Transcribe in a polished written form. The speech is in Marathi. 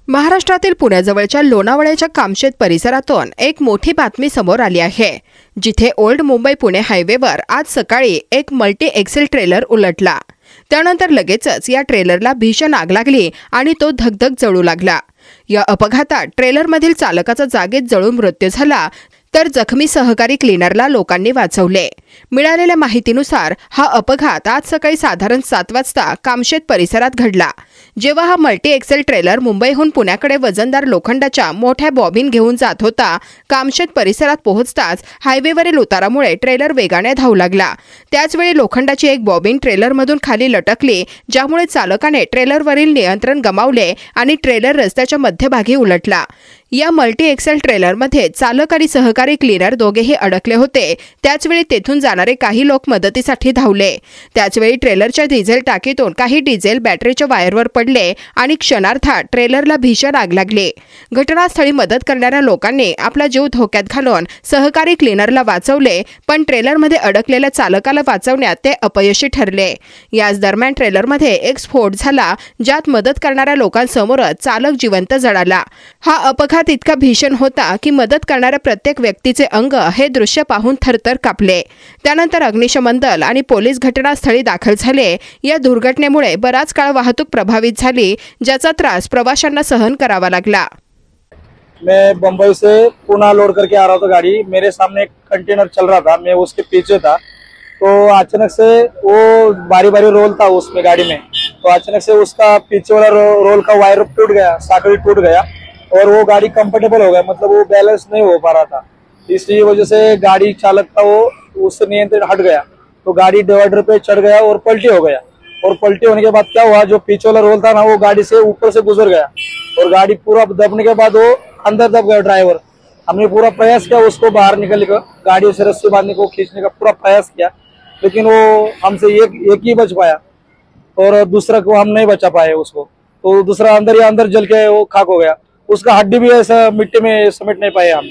महाराष्ट्रातील पुण्याजवळच्या लोणावळ्याच्या कामशेत परिसरातून एक मोठी बातमी समोर आली आहे, जिथे ओल्ड मुंबई पुणे हायवेवर आज सकाळी एक मल्टी एक्सेल ट्रेलर उलटला। त्यानंतर लगेचच या ट्रेलरला भीषण आग लागली आणि तो धगधग जळू लागला। या अपघातात ट्रेलरमधील चालकाचा जागेत जळून मृत्यू झाला, तर जखमी सहकारी क्लीनरला लोकांनी वाचवले। मिळालेल्या माहितीनुसार हा अपघात आज सकाळी साधारण 7 वाजता कामशेत परिसरात घडला, जेव्हा हा मल्टी एक्सेल ट्रेलर मुंबईहून पुण्याकडे वजनदार लोखंडाच्या मोठ्या बॉबिन घेऊन जात होता। कामशेत परिसरात पोहोचताच हायवेवरील उतारामुळे ट्रेलर वेगाने धावू लागला। त्याचवेळी लोखंडाची एक बॉबिन ट्रेलरमधून खाली लटकली, ज्यामुळे चालकाने ट्रेलरवरील नियंत्रण गमावले आणि ट्रेलर रस्त्याच्या मध्यभागी उलटला। या मल्टी एक्सेल ट्रेलरमध्ये चालक आणि सहकारी क्लीनर दोघेही अडकले होते। त्याचवेळी तेथून जाणारे काही लोक मदतीसाठी धावले। त्याचवेळी ट्रेलरच्या डिझेल टाकीतून काही डिझेल बॅटरीच्या वायरवर पडले आणि क्षणार्धात ट्रेलरला भीषण आग लागली। घटनास्थळी मदत करणाऱ्या लोकांनी आपला जीव धोक्यात घालून सहकारी क्लीनरला वाचवले, पण ट्रेलरमध्ये अडकलेल्या चालकाला वाचवण्यात ते अपयशी ठरले। याच दरम्यान ट्रेलरमध्ये एक स्फोट झाला, ज्यात मदत करणाऱ्या लोकांसमोरच चालक जिवंत जळाला। हा अपघात इतका भीषण होता की मदत करणाऱ्या प्रत्येक व्यक्तीचे अंग हे दृश्य पाहून थरथर कापले। त्यानंतर अग्निशमन दल आणि पोलीस घटनास्थळी दाखल झाले। या दुर्घटनेमुळे बराच काळ वाहतूक प्रभावित झाली, ज्याचा त्रास प्रवाशांना सहन करावा लागला। मैं बंबई से पुणे लोड करके आ रहा था गाड़ी। मेरे सामने एक कंटेनर चल रहा था, मैं उसके पीछे था, तो अचानक से वो बारी बारी रोल था उसमें गाड़ी में, तो अचानक से उसका पीछे वाला रोल का वायर टूट गया, साकड़ी टूट गया और वो गाड़ी कंफर्टेबल हो गया, मतलब वो बैलेंस नहीं हो पा रहा था। इसलिए वजह से गाड़ी चालक था वो उससे नियंत्रण हट गया, तो गाड़ी डिवाइडर पे चढ़ गया और पलटी हो गया। और पलटी होने के बाद क्या हुआ, जो पीछे वाला रोल था ना, वो गाड़ी से ऊपर से गुजर गया और गाड़ी पूरा दबने के बाद वो अंदर दब गया ड्राइवर। हमने पूरा प्रयास किया उसको बाहर निकलने का, गाड़ी से रस्सी बांधने को, खींचने का पूरा प्रयास किया, लेकिन वो हमसे एक ही बच पाया और दूसरा को हम नहीं बचा पाए उसको। तो दूसरा अंदर ही अंदर जल के वो खाक हो गया, उसका हड्डी भी ऐसा मिट्टी में समेट नहीं पाए हम।